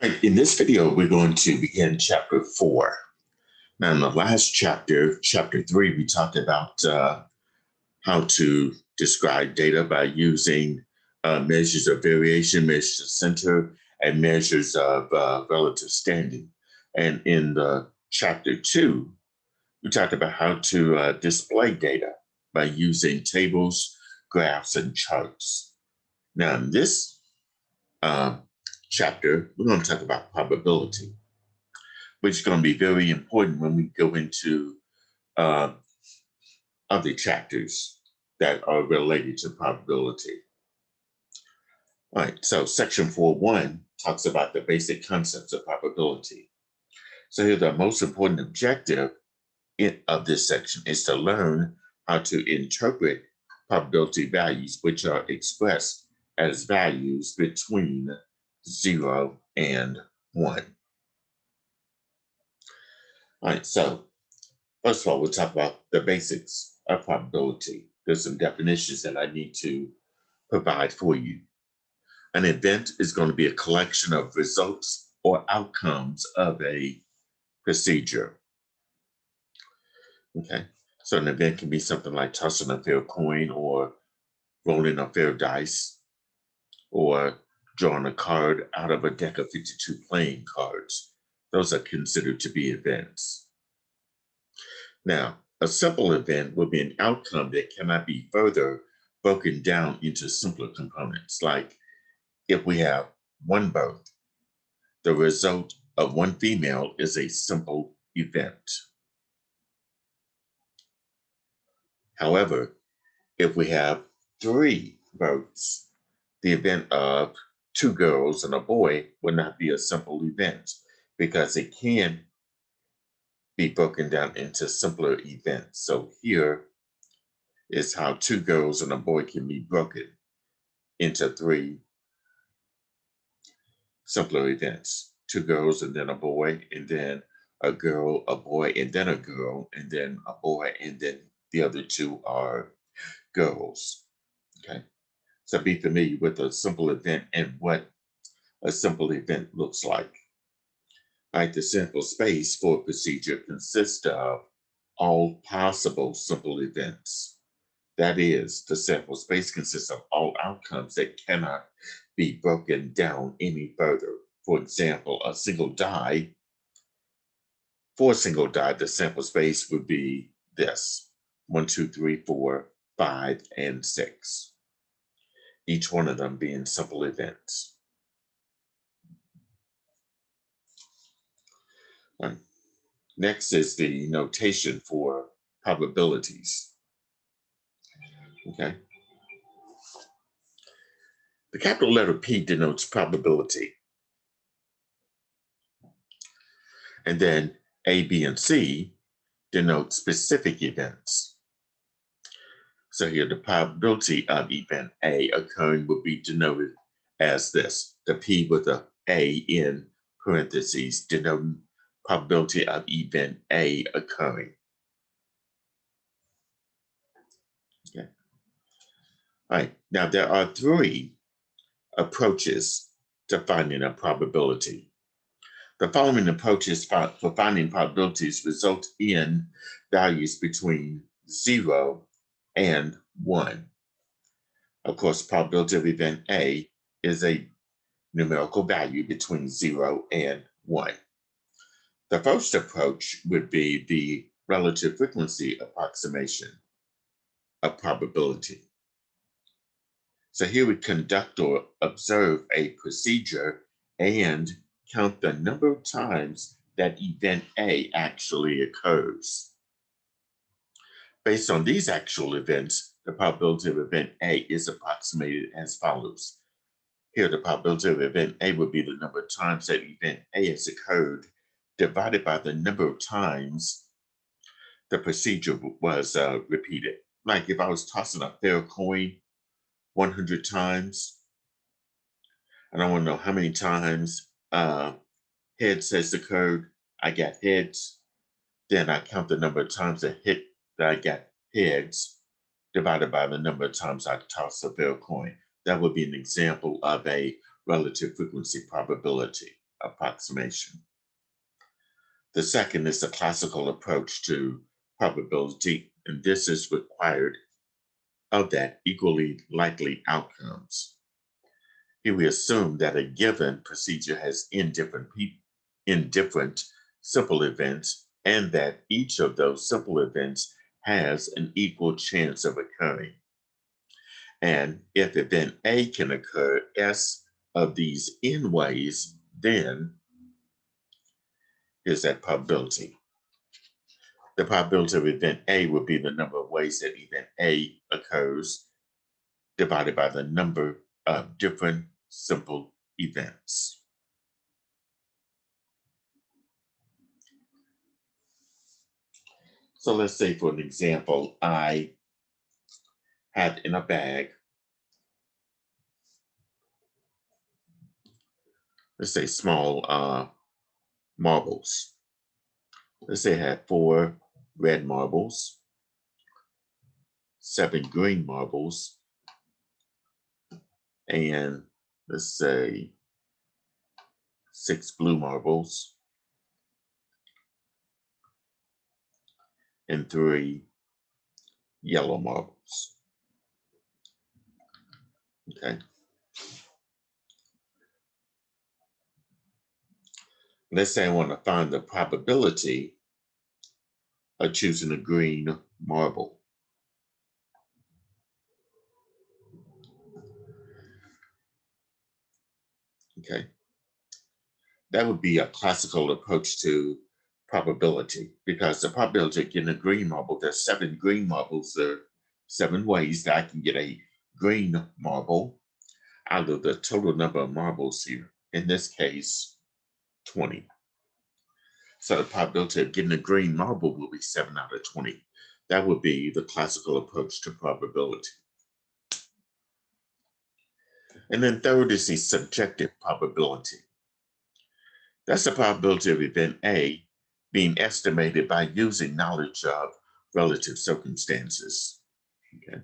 In this video, we're going to begin chapter 4. Now, in the last chapter, chapter 3, we talked about how to describe data by using measures of variation, measures of center, and measures of relative standing. And in chapter 2, we talked about how to display data by using tables, graphs, and charts. Now, in this chapter, we're going to talk about probability, which is going to be very important when we go into other chapters that are related to probability. All right, so section 4.1 talks about the basic concepts of probability. So here, the most important objective of this section is to learn how to interpret probability values, which are expressed as values between 0 and 1. All right, so first of all, we'll talk about the basics of probability. There's some definitions that I need to provide for you. An event is going to be a collection of results or outcomes of a procedure. Okay, so an event can be something like tossing a fair coin or rolling a fair dice or drawing a card out of a deck of 52 playing cards. Those are considered to be events. Now, a simple event will be an outcome that cannot be further broken down into simpler components. Like if we have one birth, the result of one female is a simple event. However, if we have 3 births, the event of 2 girls and a boy will not be a simple event because it can be broken down into simpler events. So here is how 2 girls and a boy can be broken into 3 simpler events. 2 girls and then a boy, and then a girl, a boy, and then a girl, and then a boy, and then the other 2 are girls. Okay, so be familiar with a simple event and what a simple event looks like. Right, the sample space for a procedure consists of all possible simple events. That is, the sample space consists of all outcomes that cannot be broken down any further. For example, for a single die, the sample space would be this: 1, 2, 3, 4, 5, and 6. Each one of them being simple events. Right. Next is the notation for probabilities. Okay. The capital letter P denotes probability. And then A, B, and C denote specific events. So here, the probability of event A occurring would be denoted as this: the P with a A in parentheses denoting probability of event A occurring. Okay. All right, now there are 3 approaches to finding a probability. The following approaches for finding probabilities result in values between 0 and 1. Of course, probability of event A is a numerical value between 0 and 1. The first approach would be the relative frequency approximation of probability. So here we conduct or observe a procedure and count the number of times that event A actually occurs. Based on these actual events, the probability of event A is approximated as follows. Here, the probability of event A would be the number of times that event A has occurred divided by the number of times the procedure was repeated. Like if I was tossing a fair coin 100 times, and I want to know how many times heads has occurred, I got heads. Then I count the number of times that I got heads divided by the number of times I tossed a fair coin. That would be an example of a relative frequency probability. approximation. The second is the classical approach to probability, and this is required of that equally likely outcomes. Here we assume that a given procedure has indifferent simple events, and that each of those simple events has an equal chance of occurring. And if event A can occur S of these n ways, then here's that probability. The probability of event A would be the number of ways that event A occurs divided by the number of different simple events. So let's say, for an example, I have in a bag, let's say small marbles. Let's say I have 4 red marbles, 7 green marbles, and let's say 6 blue marbles, and 3 yellow marbles. Okay. Let's say I want to find the probability of choosing a green marble. Okay. That would be a classical approach to probability, because the probability of getting a green marble, there's 7 green marbles. There are 7 ways that I can get a green marble out of the total number of marbles here. In this case, 20. So the probability of getting a green marble will be 7 out of 20. That would be the classical approach to probability. And then third is the subjective probability. That's the probability of event A being estimated by using knowledge of relative circumstances. Okay.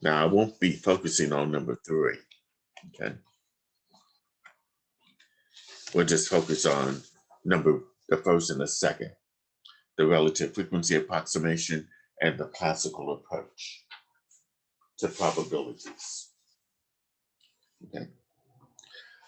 Now I won't be focusing on number 3. Okay. We'll just focus on the first and the second, the relative frequency approximation and the classical approach to probabilities. Okay.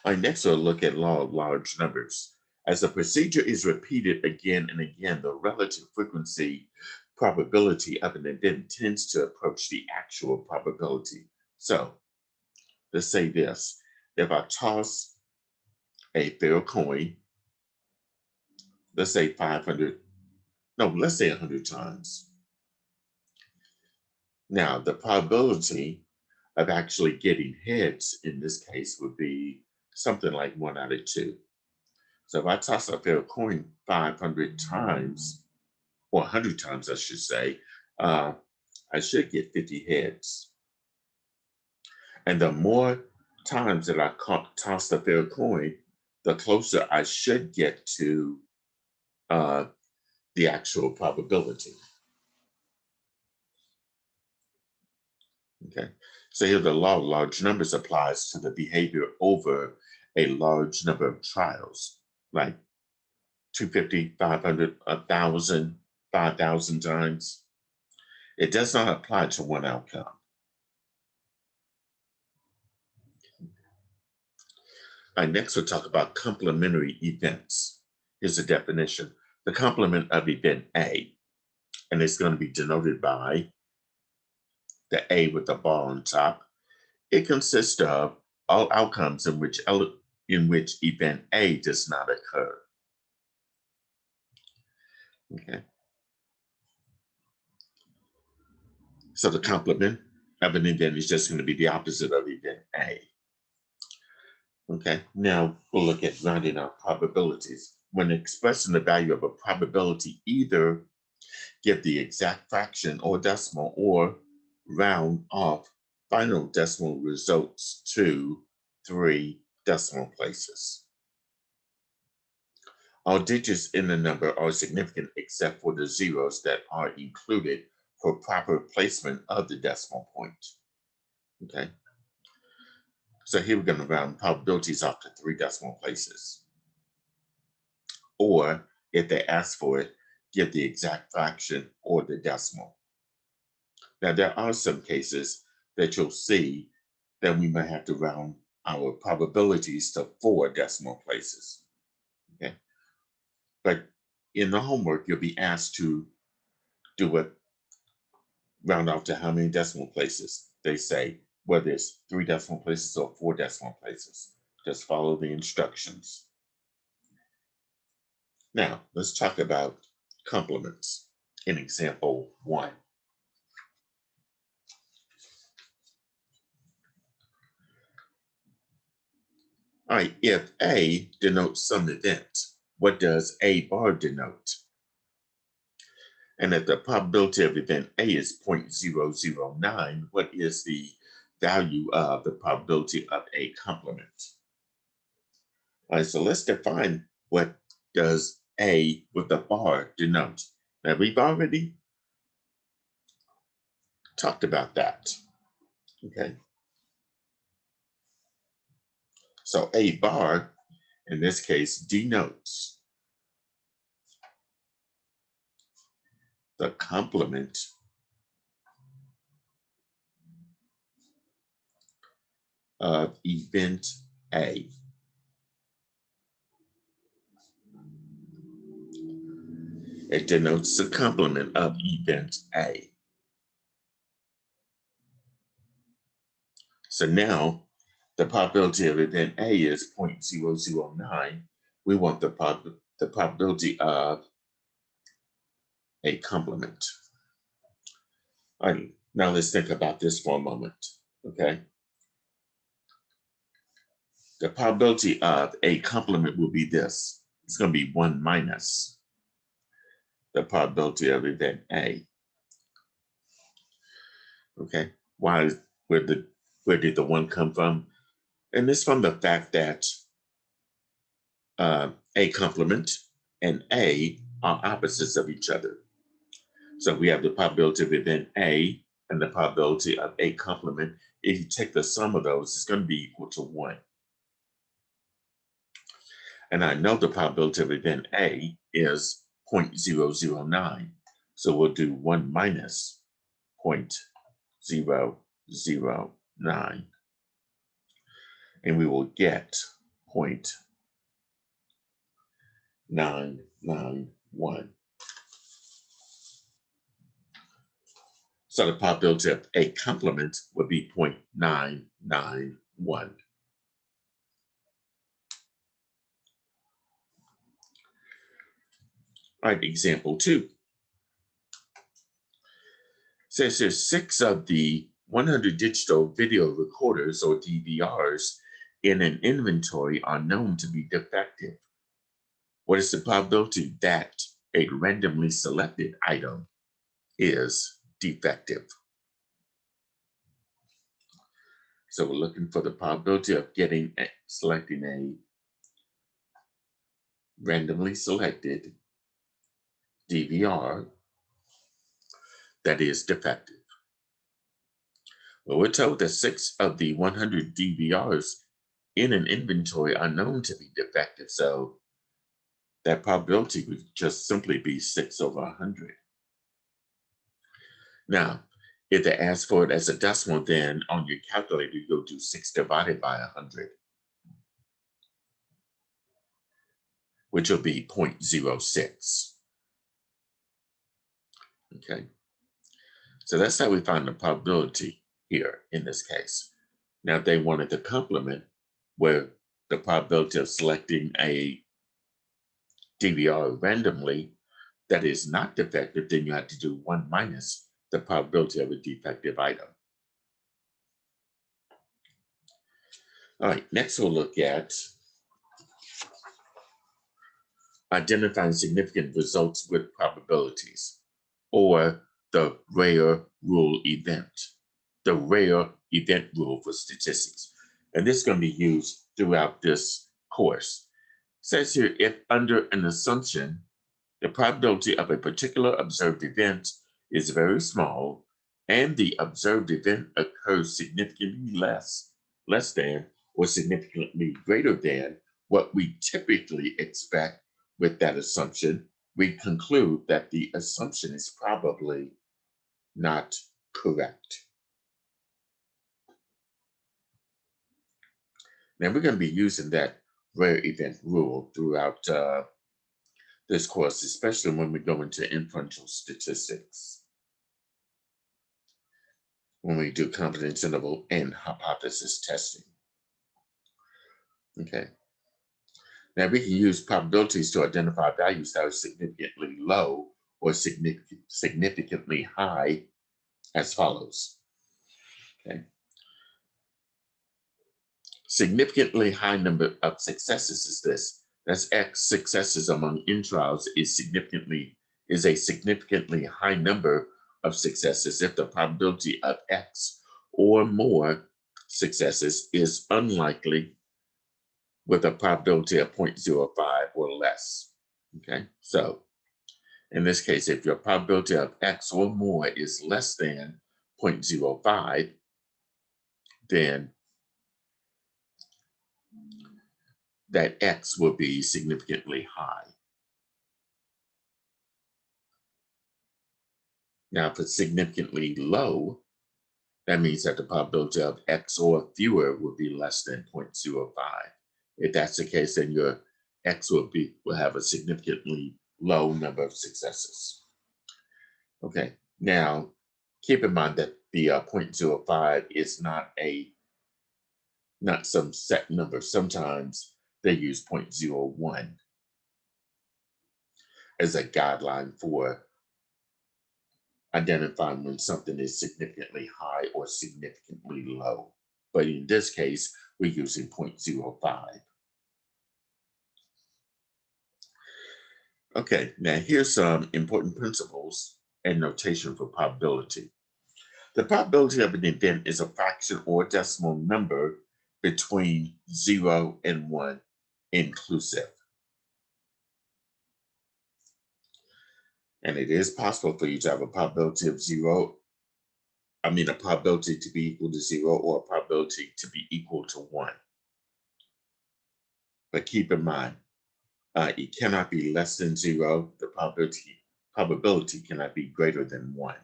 All right, next we'll look at law of large numbers. As a procedure is repeated again and again, the relative frequency probability of an event tends to approach the actual probability. So let's say this: if I toss a fair coin, let's say 100 times. Now, the probability of actually getting heads in this case would be something like 1 out of 2. So if I toss a fair coin 500 times, or 100 times, I should say, I should get 50 heads. And the more times that I toss the fair coin, the closer I should get to the actual probability. Okay, so here the law of large numbers applies to the behavior over a large number of trials, like 250, 500, 1,000, 5,000 times. It does not apply to one outcome. All right, next we'll talk about complementary events. Here's a definition: the complement of event A, and it's going to be denoted by the A with the bar on top. It consists of all outcomes in which event A does not occur. Okay. So the complement of an event is just going to be the opposite of event A. Okay, now we'll look at rounding out probabilities. When expressing the value of a probability, either give the exact fraction or decimal, or round off final decimal results to 3 decimal places. All digits in the number are significant except for the zeros that are included for proper placement of the decimal point. Okay. So here we're going to round probabilities off to 3 decimal places. Or if they ask for it, give the exact fraction or the decimal. Now, there are some cases that you'll see that we might have to round our probabilities to 4 decimal places. Okay. But in the homework, you'll be asked to do it, round off to how many decimal places. They say whether it's 3 decimal places or 4 decimal places. Just follow the instructions. Now, let's talk about complements in example 1. All right, if A denotes some event, what does A bar denote? And if the probability of event A is 0.009, what is the value of the probability of A complement? All right, so let's define what does A with the bar denote. Now, we've already talked about that, okay? So A bar, in this case, denotes the complement of event A. It denotes the complement of event A. So now the probability of event A is 0.009. We want the probability of a complement. All right, now let's think about this for a moment, okay? The probability of a complement will be this. It's going to be 1 minus the probability of event A. Okay, where did the 1 come from? And it's from the fact that A complement and A are opposites of each other. So we have the probability of event A and the probability of A complement. If you take the sum of those, it's going to be equal to 1. And I know the probability of event A is 0.009. So we'll do 1 minus 0.009. And we will get 0.991. So the probability of A complement would be 0.991. All right, example 2. Says there's 6 of the 100 digital video recorders or DVRs in an inventory are known to be defective. What is the probability that a randomly selected item is defective? So we're looking for the probability of selecting a randomly selected DVR that is defective. Well, we're told that 6 of the 100 DVRs in an inventory are known to be defective. So that probability would just simply be 6 over 100. Now, if they ask for it as a decimal, then on your calculator, you go do 6 divided by 100, which will be 0.06. Okay. So that's how we find the probability here in this case. Now, if they wanted the complement, where the probability of selecting a DVR randomly that is not defective, then you have to do 1 minus the probability of a defective item. All right, next we'll look at identifying significant results with probabilities, or the rare rule event, the rare event rule for statistics. And this is going to be used throughout this course. It says here, if under an assumption, the probability of a particular observed event is very small, and the observed event occurs significantly less than or significantly greater than what we typically expect with that assumption, we conclude that the assumption is probably not correct. Now we're going to be using that rare event rule throughout this course, especially when we go into inferential statistics, when we do confidence interval and hypothesis testing. Okay. Now we can use probabilities to identify values that are significantly low or significantly high as follows. Okay. Significantly high number of successes is this. That's X successes among N trials is a significantly high number of successes if the probability of X or more successes is unlikely with a probability of 0.05 or less. Okay, so in this case, if your probability of X or more is less than 0.05, then that X will be significantly high. Now, if it's significantly low, that means that the probability of X or fewer will be less than 0.05. If that's the case, then your X will have a significantly low number of successes. Okay, now keep in mind that the 0.05 is not some set number. Sometimes they use 0.01 as a guideline for identifying when something is significantly high or significantly low. But in this case, we're using 0.05. Okay, now here's some important principles and notation for probability. The probability of an event is a fraction or decimal number between 0 and 1 inclusive. And it is possible for you to have a probability of a probability to be equal to 0 or a probability to be equal to 1. But keep in mind, it cannot be less than 0. The probability cannot be greater than 1.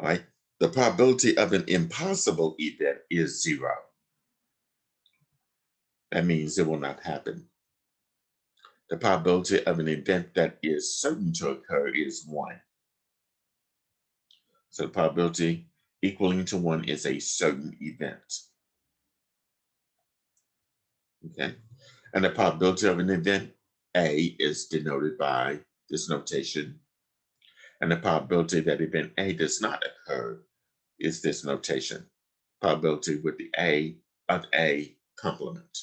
All right. The probability of an impossible event is 0. That means it will not happen. The probability of an event that is certain to occur is 1. So the probability equaling to 1 is a certain event. Okay. And the probability of an event A is denoted by this notation. And the probability that event A does not occur is this notation. Probability with the A of A complement.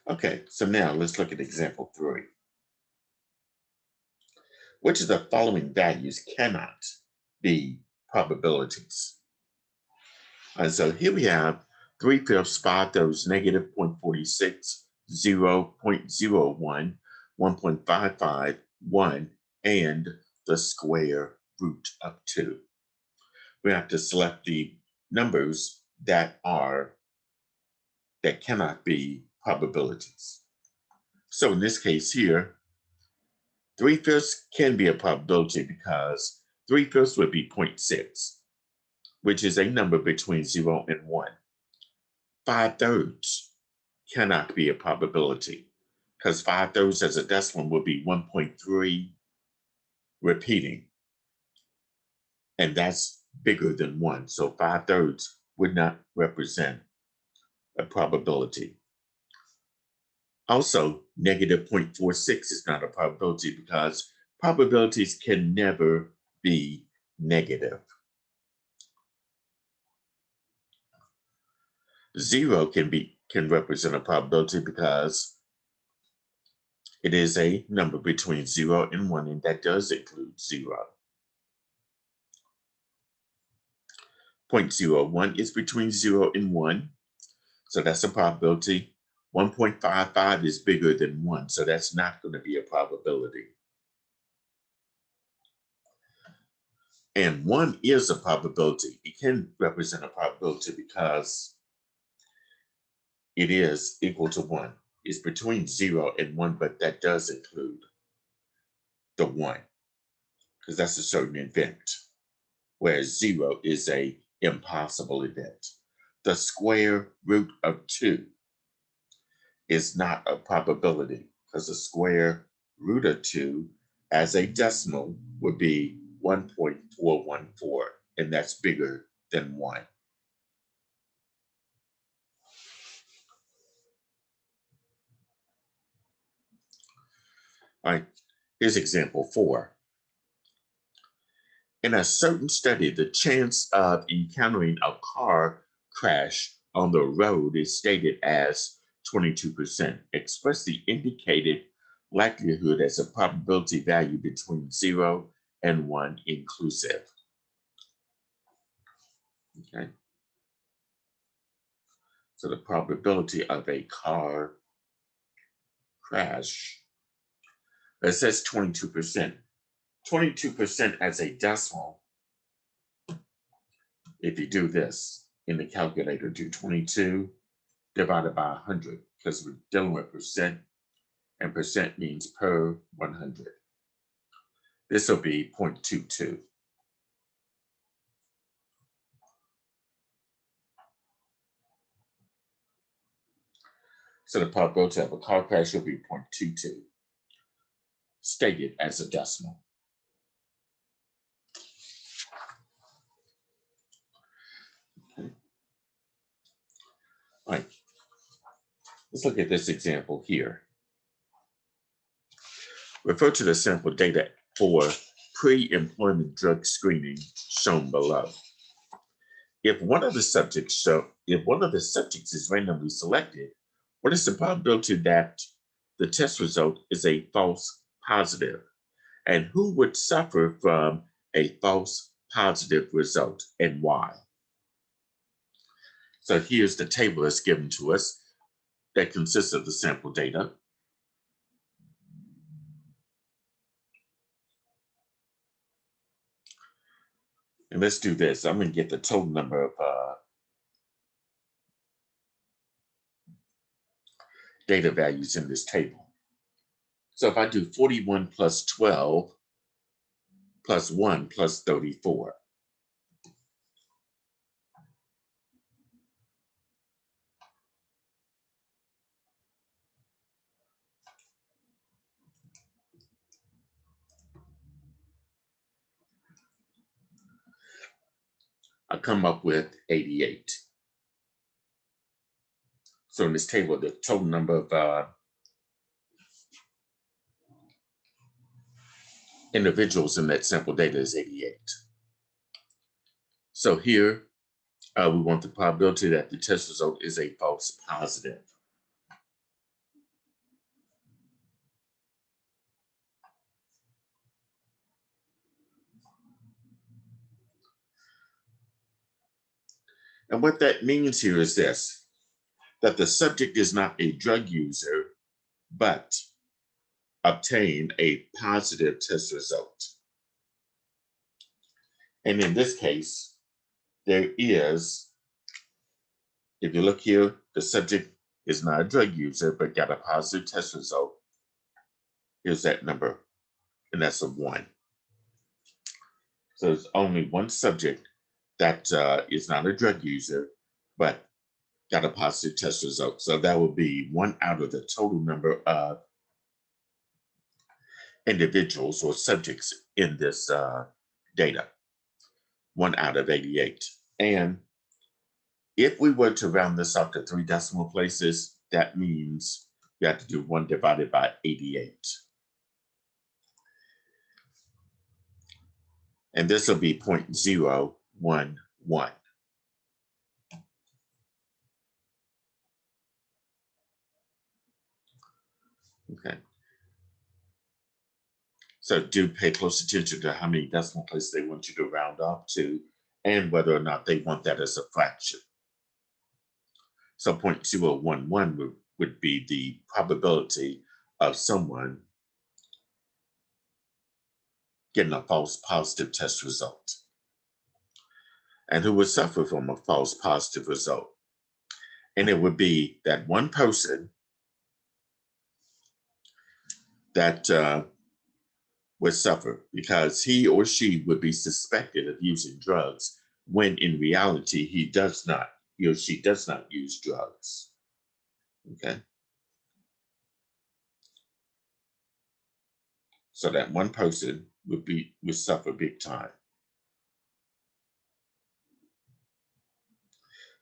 Okay, so now let's look at example 3. Which of the following values cannot be probabilities? And so here we have 3/5, 5/3, negative 0.46, 0.01, 1.55, 1, and the square root of 2. We have to select the numbers that cannot be probabilities. So in this case here, 3/5 can be a probability because 3/5 would be 0.6, which is a number between 0 and 1. 5/3 cannot be a probability because 5/3 as a decimal would be 1.3 repeating. And that's bigger than 1. So 5/3 would not represent a probability. Also, negative 0.46 is not a probability because probabilities can never be negative. 0 can represent a probability because it is a number between 0 and 1, and that does include 0. 0.01 is between 0 and 1, so that's a probability. 1.55 is bigger than 1, so that's not going to be a probability. And 1 is a probability. It can represent a probability because it is equal to 1. It's between 0 and 1, but that does include the 1 because that's a certain event, whereas 0 is a impossible event. The square root of 2 is not a probability because the square root of 2 as a decimal would be 1.414, and that's bigger than 1. All right, here's example 4. In a certain study, the chance of encountering a car crash on the road is stated as 22%. Express the indicated likelihood as a probability value between 0 and 1 inclusive. Okay. So the probability of a car crash, it says 22%. 22% as a decimal, if you do this in the calculator, do 22 divided by 100, because we're dealing with percent, and percent means per 100. This will be 0.22. So the probability of a car crash will be 0.22, stated as a decimal. Okay. All right, let's look at this example here. Refer to the sample data for pre-employment drug screening shown below. If one of the subjects is randomly selected, what is the probability that the test result is a false positive? And who would suffer from a false positive result and why? So here's the table that's given to us that consists of the sample data. And let's do this. I'm going to get the total number of data values in this table. So if I do 41 plus 12 plus 1 plus 34. I come up with 88. So in this table, the total number of individuals in that sample data is 88. So here, we want the probability that the test result is a false positive. And what that means here is this, that the subject is not a drug user, but obtained a positive test result. And in this case, there is, if you look here, the subject is not a drug user, but got a positive test result. Here's that number, and that's a 1. So there's only one subject that is not a drug user, but got a positive test result. So that would be 1 out of the total number of individuals or subjects in this data, 1 out of 88. And if we were to round this up to 3 decimal places, that means you have to do 1 divided by 88. And this will be 0.011. Okay. So do pay close attention to how many decimal places they want you to round up to and whether or not they want that as a fraction. So 0.011 would be the probability of someone getting a false positive test result. and who would suffer from a false positive result. And it would be that one person that would suffer because he or she would be suspected of using drugs when in reality he or she does not use drugs. Okay. So that one person would suffer big time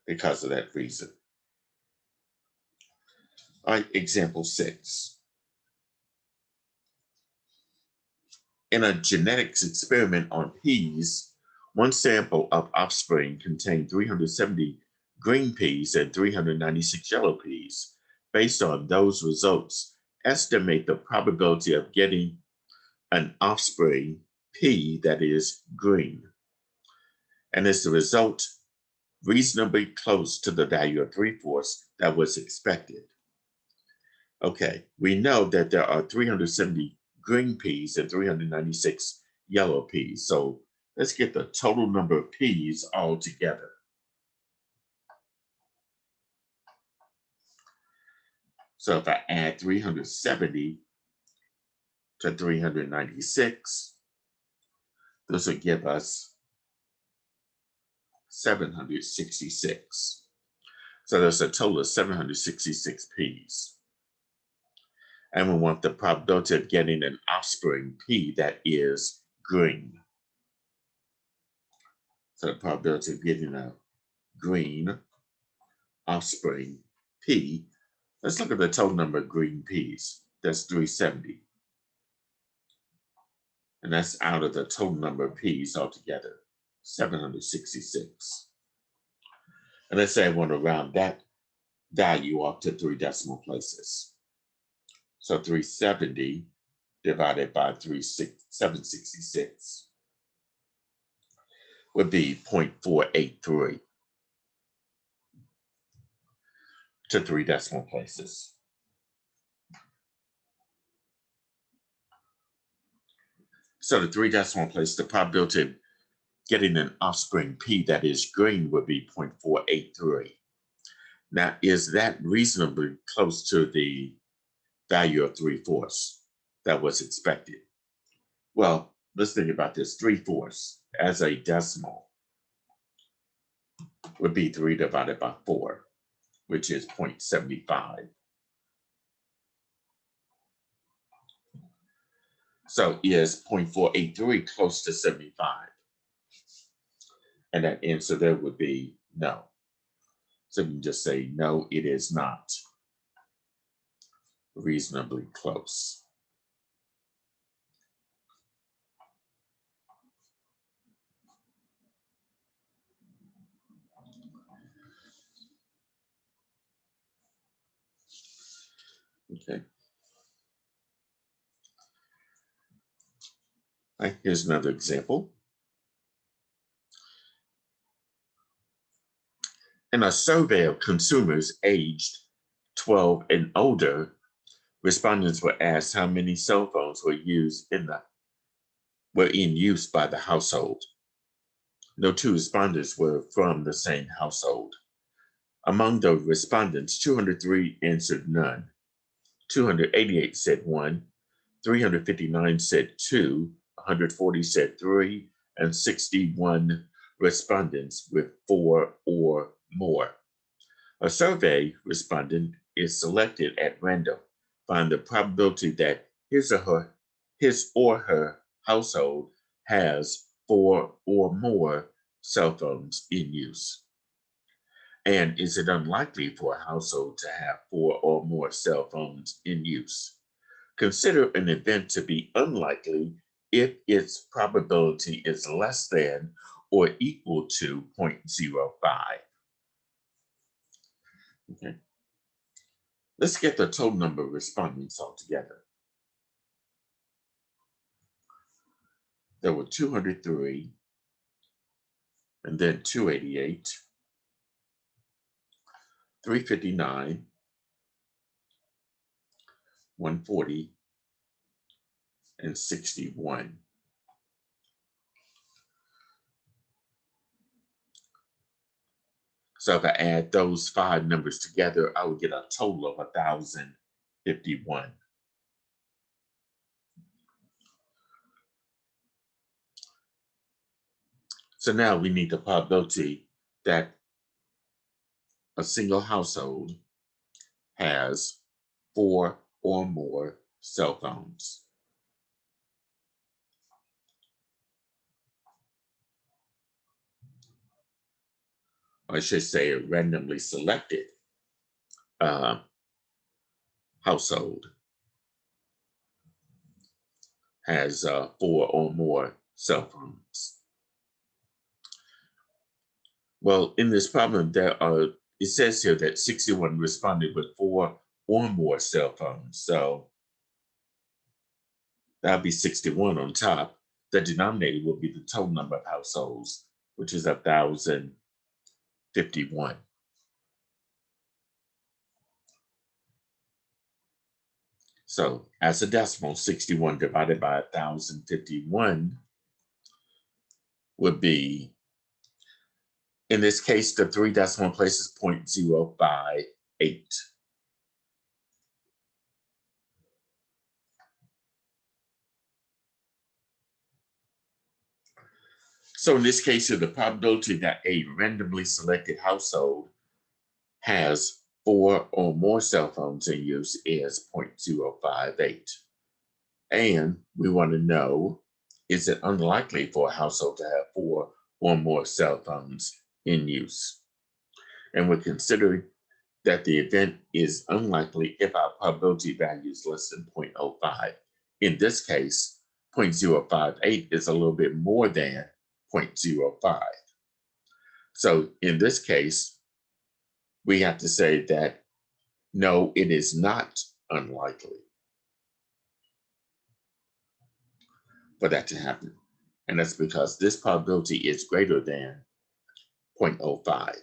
because of that reason. All right, example 6. In a genetics experiment on peas, one sample of offspring contained 370 green peas and 396 yellow peas. Based on those results, estimate the probability of getting an offspring pea that is green. And is the result reasonably close to the value of 3/4 that was expected? Okay, we know that there are 370 green peas and 396 yellow peas. So let's get the total number of peas all together. So if I add 370 to 396, this will give us 766. So there's a total of 766 peas. And we want the probability of getting an offspring pea that is green. So the probability of getting a green offspring pea. Let's look at the total number of green peas. That's 370. And that's out of the total number of peas altogether, 766. And let's say I want to round that value off to 3 decimal places. So 370 divided by 766 would be 0.483 to 3 decimal places. So the 3 decimal places, the probability of getting an offspring pea that is green would be 0.483. Now, is that reasonably close to the value of 3/4 that was expected? Well, let's think about this. 3/4 as a decimal would be 3 divided by 4, which is 0.75. So is 0.483 close to 75? And that answer there would be no. So you can just say, no, it is not reasonably close. Okay. All right, here's another example. In a survey of consumers aged 12 and older, respondents were asked how many cell phones were in use by the household. No 2 respondents were from the same household. Among the respondents, 203 answered none, 288 said 1, 359 said 2, 140 said 3, and 61 respondents with 4 or more. A survey respondent is selected at random. Find the probability that his or her household has 4 or more cell phones in use. And is it unlikely for a household to have 4 or more cell phones in use? Consider an event to be unlikely if its probability is less than or equal to 0.05. Okay. Let's get the total number of respondents altogether. There were 203, and then 288, 359, 140, and 61. So if I add those 5 numbers together, I would get a total of 1,051. So now we need the probability that a single household has 4 or more cell phones. I should say a randomly selected household has 4 or more cell phones. Well, in this problem, it says here that 61 responded with 4 or more cell phones. So that'll be 61 on top. The denominator will be the total number of households, which is 1,051. So as a decimal, 61 divided by 1,051 would be, in this case, the 3 decimal places 0.058. So in this case, the probability that a randomly selected household has 4 or more cell phones in use is 0.058. And we want to know, is it unlikely for a household to have 4 or more cell phones in use? And we're considering that the event is unlikely if our probability value is less than 0.05. In this case, 0.058 is a little bit more than 0.05. So in this case, we have to say that no, it is not unlikely for that to happen. And that's because this probability is greater than 0.05.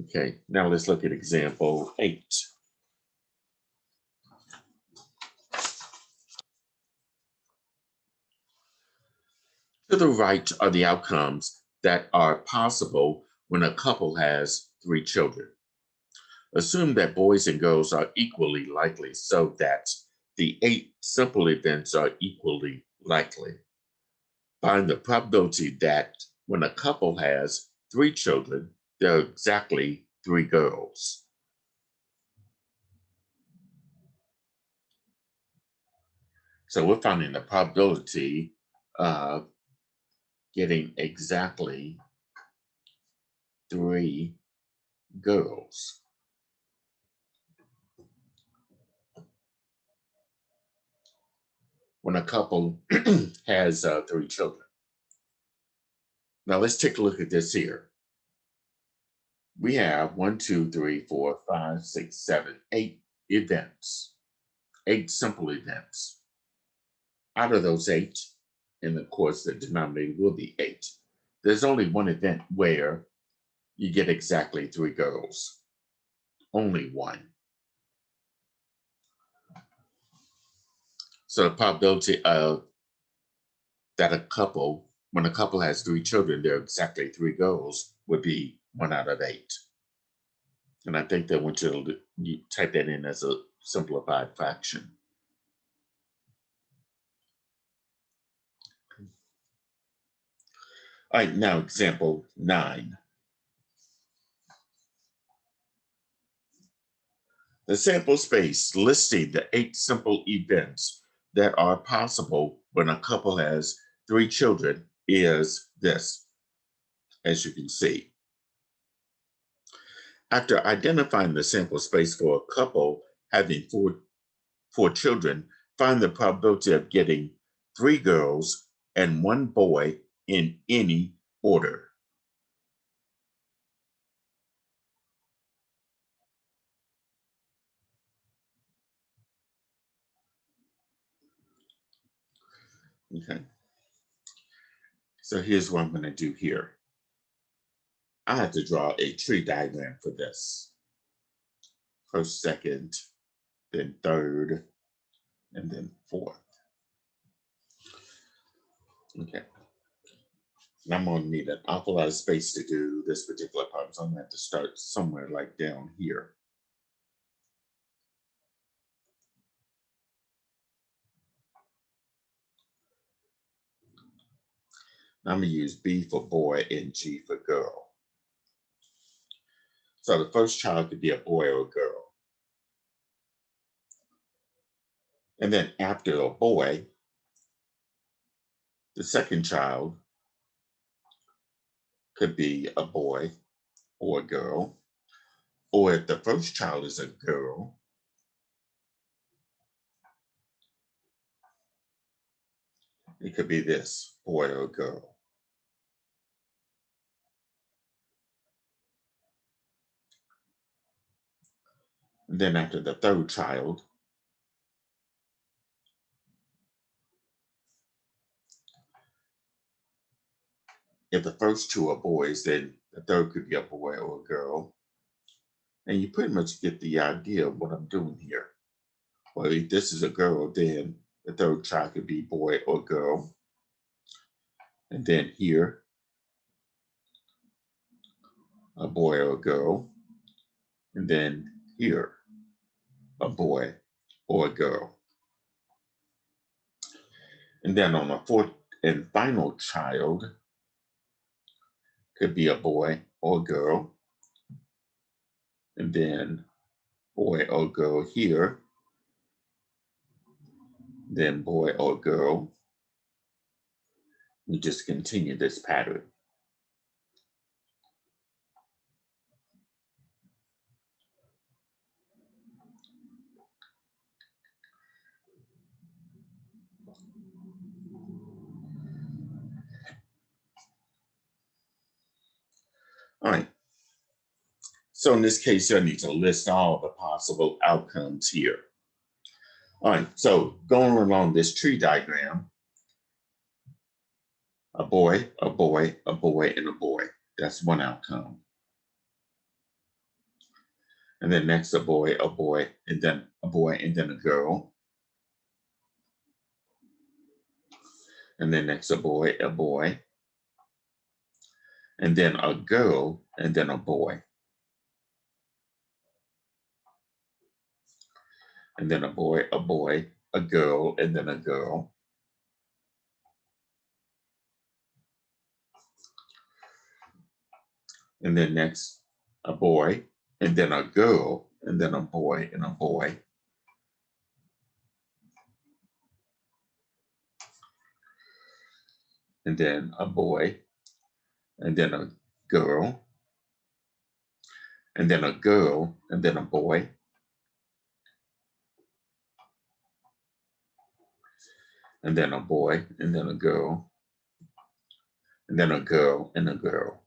Okay, now let's look at example 8. To the right are the outcomes that are possible when a couple has 3 children. Assume that boys and girls are equally likely so that the 8 simple events are equally likely. Find the probability that when a couple has 3 children, there are exactly 3 girls. So we're finding the probability of getting exactly 3 girls. When a couple has 3 children. Now let's take a look at this here. We have 1, 2, 3, 4, 5, 6, 7, 8 events, 8 simple events. Out of those 8, and of course the denominator will be 8, there's only one event where you get exactly 3 girls. Only one. So the probability of that when a couple has 3 children, there are exactly 3 girls would be 1 out of 8. And I think they want you to type that in as a simplified fraction. All right, now example 9. The sample space listing the 8 simple events that are possible when a couple has 3 children is this, as you can see. After identifying the sample space for a couple having four children, find the probability of getting 3 girls and 1 boy in any order. Okay. So here's what I'm going to do here. I have to draw a tree diagram for this. First, second, then third, and then fourth. Okay. And I'm going to need an awful lot of space to do this particular part, so I'm going to have to start somewhere like down here. I'm going to use B for boy and G for girl. So the first child could be a boy or a girl. And then after a boy, the second child could be a boy or a girl. Or if the first child is a girl, it could be this, boy or girl. And then after the third child, if the first two are boys, then the third could be a boy or a girl. And you pretty much get the idea of what I'm doing here. Well, if this is a girl, then the third child could be boy or girl. And then here, a boy or a girl. And then here, a boy or a girl. And then on the fourth and final child, could be a boy or a girl. And then boy or girl here. Then boy or girl. We just continue this pattern. All right. So in this case, I need to list all the possible outcomes here. All right, so going along this tree diagram, a boy, a boy, a boy, and a boy. That's one outcome. And then next a boy, and then a boy, and then a girl. And then next a boy, and then a girl, and then a boy. And then a boy, a girl, and then a girl. And then next a boy, and then a girl, and then a boy, and a boy. And then a boy, and then a girl, and then a girl, and then a boy. And then a boy, and then a girl, and then a girl, and a girl.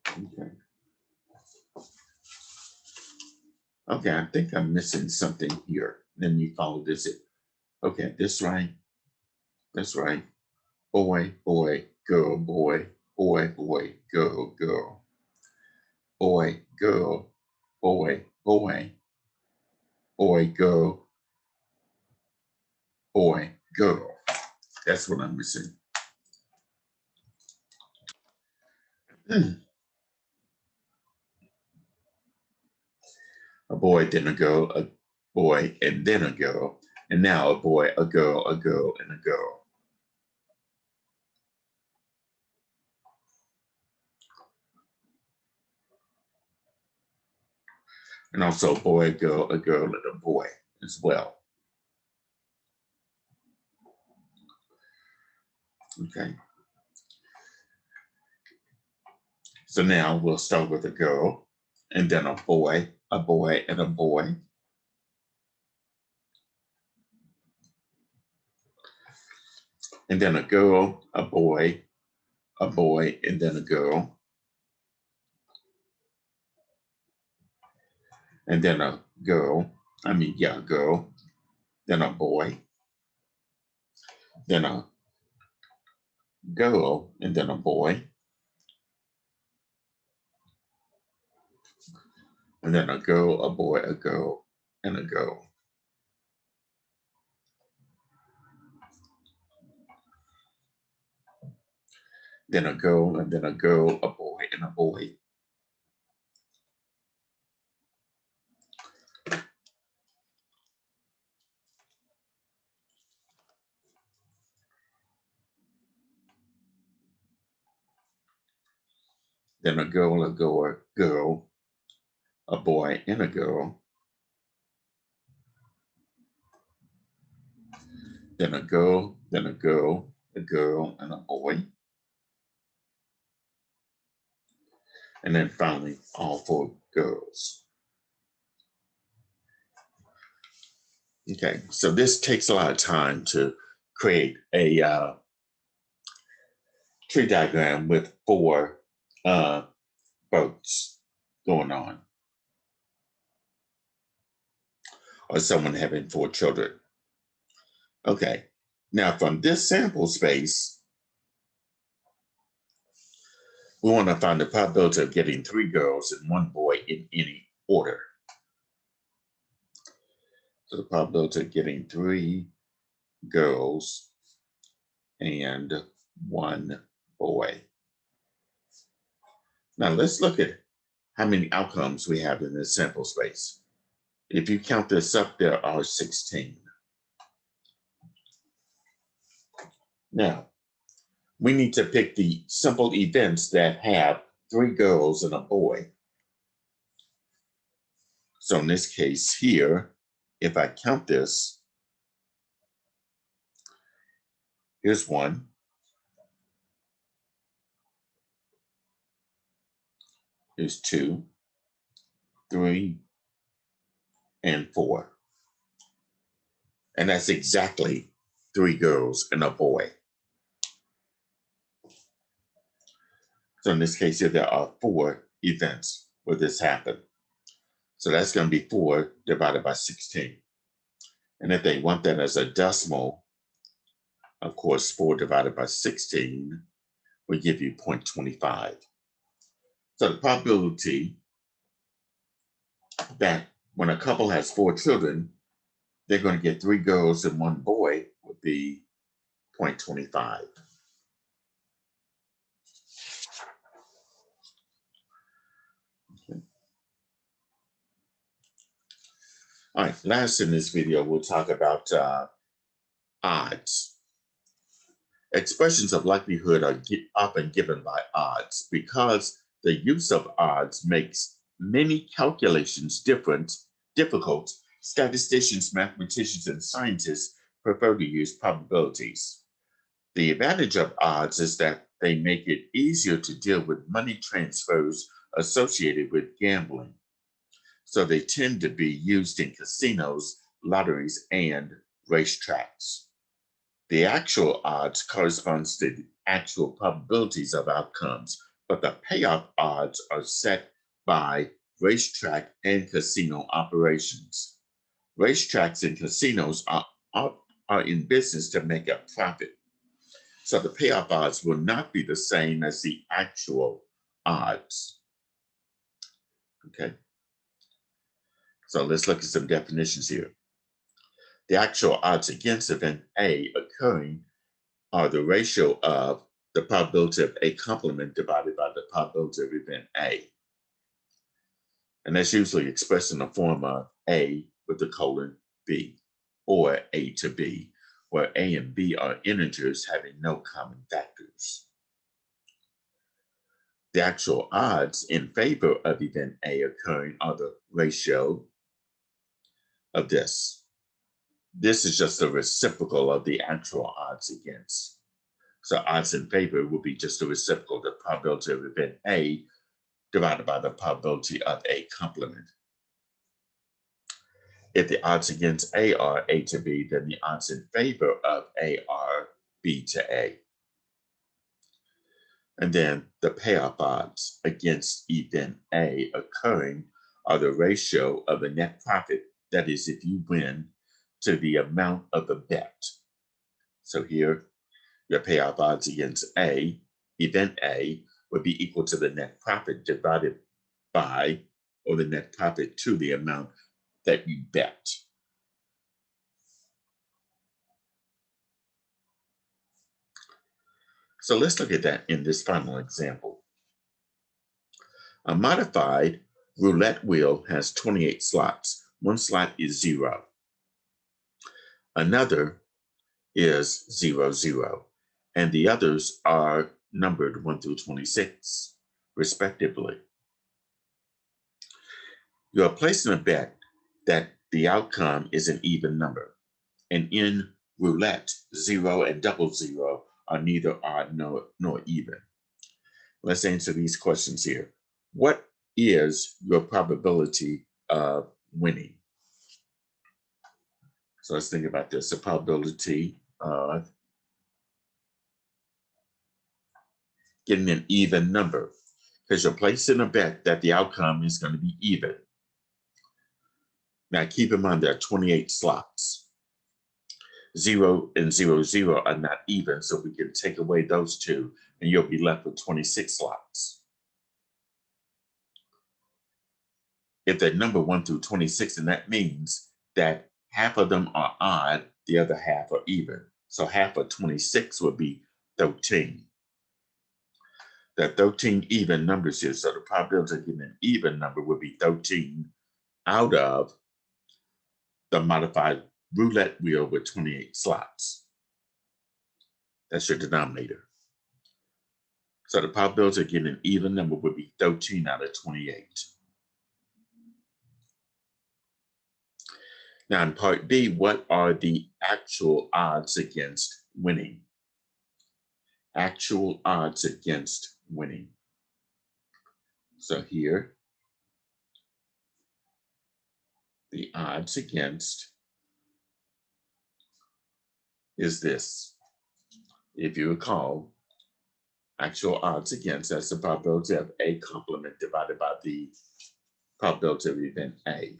Okay. Okay, I think I'm missing something here. Then you follow this. Okay, this right. That's right. Boy, boy, girl, boy, boy, boy, girl, girl. Boy, girl, boy, boy, boy, girl, boy, girl. That's what I'm missing. A boy, then a girl, a boy, and then a girl. And now a boy, a girl, and a girl. And also a boy, a girl, and a boy as well. Okay. So now we'll start with a girl, and then a boy, and a boy. And then a girl, a boy, and then a girl. And then a girl, girl, then a boy, then a girl, and then a boy, and then a girl, a boy, a girl, and a girl. Then a girl, and then a girl, a boy, and a boy. Then a girl, a girl, a boy, and a girl. Then a girl, then a girl, and a boy. And then finally, all four girls. Okay, so this takes a lot of time to create a tree diagram with four boats going on, or someone having four children. Okay, now from this sample space, we want to find the probability of getting three girls and one boy in any order. So the probability of getting three girls and one boy. Now let's look at how many outcomes we have in this sample space. If you count this up, there are 16. Now, we need to pick the simple events that have three girls and a boy. So in this case here, if I count this, here's 1, here's 2, 3, and 4. And that's exactly three girls and a boy. So in this case here, there are 4 events where this happened. So that's going to be 4 divided by 16. And if they want that as a decimal, of course, 4 divided by 16 will give you 0.25. So the probability that when a couple has 4 children, they're going to get 3 girls and 1 boy would be 0.25. Okay. All right, last in this video, we'll talk about odds. Expressions of likelihood are often given by odds because the use of odds makes many calculations difficult. Statisticians, mathematicians, and scientists prefer to use probabilities. The advantage of odds is that they make it easier to deal with money transfers associated with gambling. So they tend to be used in casinos, lotteries, and racetracks. The actual odds corresponds to the actual probabilities of outcomes, but the payoff odds are set by racetrack and casino operations. Racetracks and casinos are in business to make a profit. So the payoff odds will not be the same as the actual odds. Okay. So let's look at some definitions here. The actual odds against event A occurring are the ratio of the probability of A complement divided by the probability of event A. And that's usually expressed in the form of A with the colon B, or A to B, where A and B are integers having no common factors. The actual odds in favor of event A occurring are the ratio of this. This is just a reciprocal of the actual odds against. So odds in favor will be just a reciprocal, the probability of event A divided by the probability of A complement. If the odds against A are A to B, then the odds in favor of A are B to A. And then the payoff odds against event A occurring are the ratio of the net profit, that is, if you win, to the amount of the bet. So here, your payoff odds against A, event A, would be equal to the net profit divided by, or the net profit to the amount that you bet. So let's look at that in this final example. A modified roulette wheel has 28 slots. One slot is 0. Another is 0, 0. And the others are numbered 1 through 26, respectively. You are placing a bet that the outcome is an even number. And in roulette, 0 and double 0 are neither odd nor even. Let's answer these questions here. What is your probability of winning? So let's think about this. The probability of getting an even number, because you're placing a bet that the outcome is going to be even. Now keep in mind there are 28 slots. 0 and 0, 0 are not even, so we can take away those two and you'll be left with 26 slots. If they're number 1 through 26, and that means that half of them are odd, the other half are even. So half of 26 would be 13. There are 13 even numbers here, so the probability of getting an even number would be 13 out of the modified roulette wheel with 28 slots. That's your denominator. So the probability of getting an even number would be 13 out of 28. Now in part B, what are the actual odds against winning? Actual odds against winning. So here, the odds against is this. If you recall, actual odds against, that's the probability of A complement divided by the probability of event A.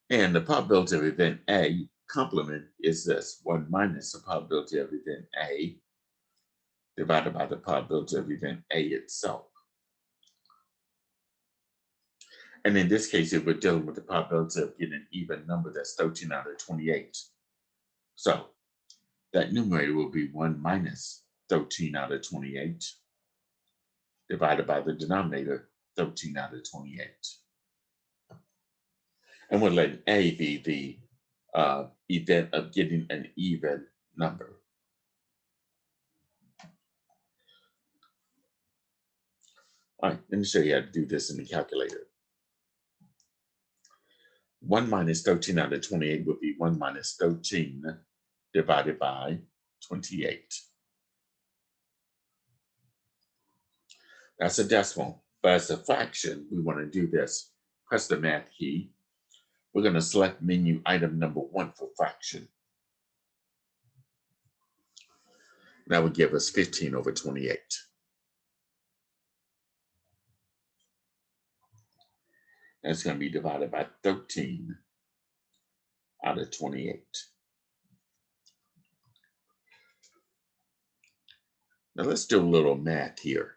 And the probability of event A complement is this, 1 minus the probability of event A divided by the probability of event A itself. And in this case, if we're dealing with the probability of getting an even number, that's 13 out of 28. So that numerator will be 1 minus 13 out of 28 divided by the denominator, 13 out of 28. And we're letting A be the event of getting an even number. All right, let me show you how to do this in the calculator. 1 minus 13 out of 28 would be 1 minus 13 divided by 28. That's a decimal, but as a fraction, we want to do this. Press the math key. We're going to select menu item number 1 for fraction. That would give us 15 over 28. That's going to be divided by 13 out of 28. Now let's do a little math here.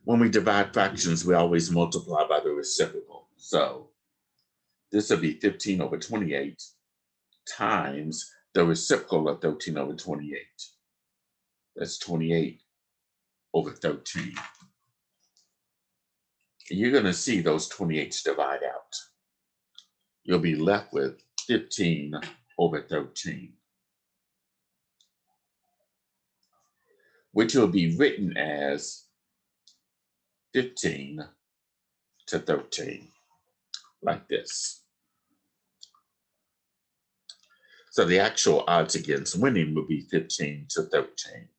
When we divide fractions, we always multiply by the reciprocal. So this would be 15 over 28 times the reciprocal of 13 over 28. That's 28 over 13. And you're going to see those 28s divide out. You'll be left with 15 over 13, which will be written as 15 to 13, like this. So the actual odds against winning would be 15 to 13.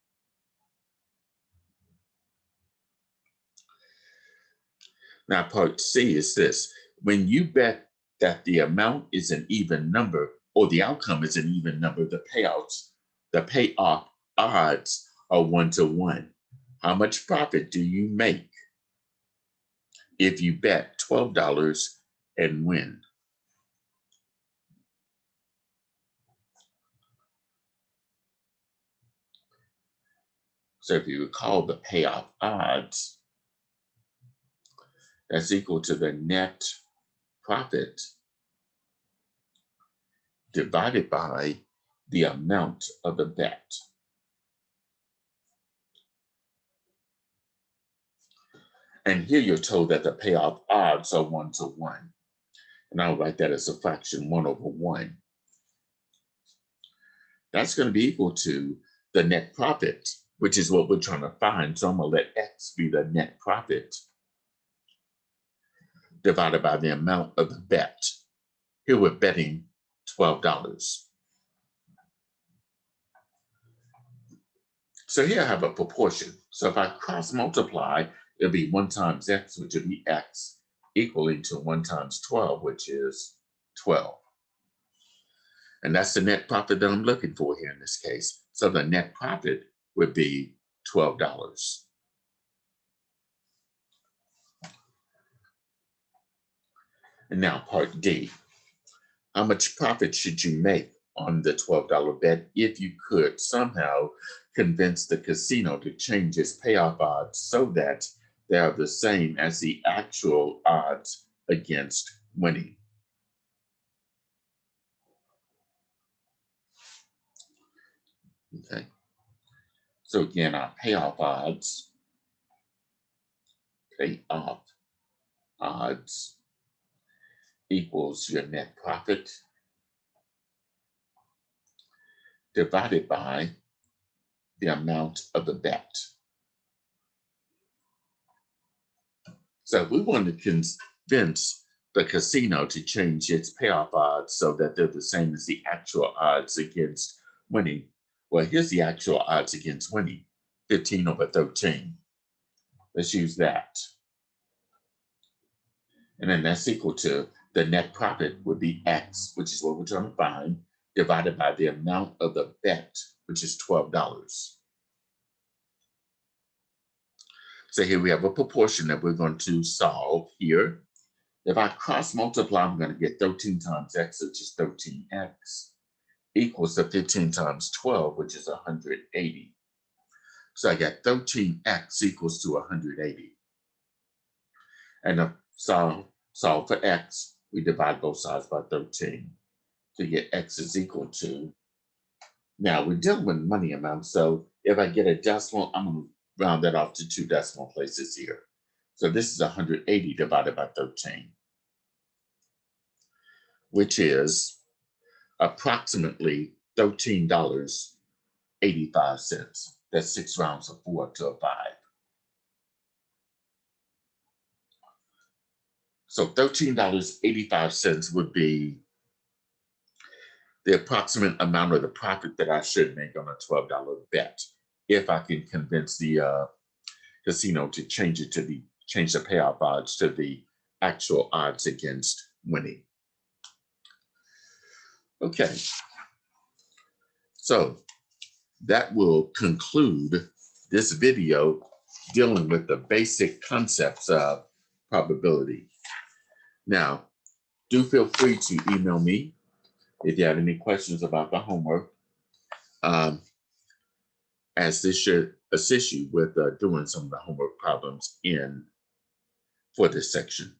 Now, part C is this. When you bet that the amount is an even number or the outcome is an even number, the payoff odds are 1 to 1. How much profit do you make? if you bet $12 and win. So if you recall the payoff odds, that's equal to the net profit divided by the amount of the bet. And here you're told that the payoff odds are 1-to-1. And I'll write that as a fraction 1/1. That's going to be equal to the net profit, which is what we're trying to find. So I'm going to let X be the net profit divided by the amount of the bet. Here we're betting $12. So here I have a proportion. So if I cross multiply, it'll be 1 times X, which will be X, equaling to 1 times 12, which is 12. And that's the net profit that I'm looking for here in this case. So the net profit would be $12. And now part D. How much profit should you make on the $12 bet if you could somehow convince the casino to change its payoff odds so that they are the same as the actual odds against winning? Okay. So again, our payoff odds equals your net profit divided by the amount of the bet. So we want to convince the casino to change its payoff odds so that they're the same as the actual odds against winning. Well, here's the actual odds against winning, 15/13. Let's use that. And then that's equal to the net profit would be X, which is what we're trying to find, divided by the amount of the bet, which is $12. So here we have a proportion that we're going to solve here. If I cross multiply, I'm going to get 13 times X, which is 13X, equals to 15 times 12, which is 180. So I got 13X equals to 180. And to solve for X, we divide both sides by 13 to get X is equal to. Now we're dealing with money amounts. So if I get a decimal, I'm going to round that off to 2 decimal places here. So this is 180 divided by 13, which is approximately $13.85. That's 6 rounds of 4 to a 5. So $13.85 would be the approximate amount of the profit that I should make on a $12 bet if I can convince the casino to change the payoff odds to the actual odds against winning. Okay, so that will conclude this video dealing with the basic concepts of probability. Now, do feel free to email me if you have any questions about the homework, as this should assist you with doing some of the homework problems for this section.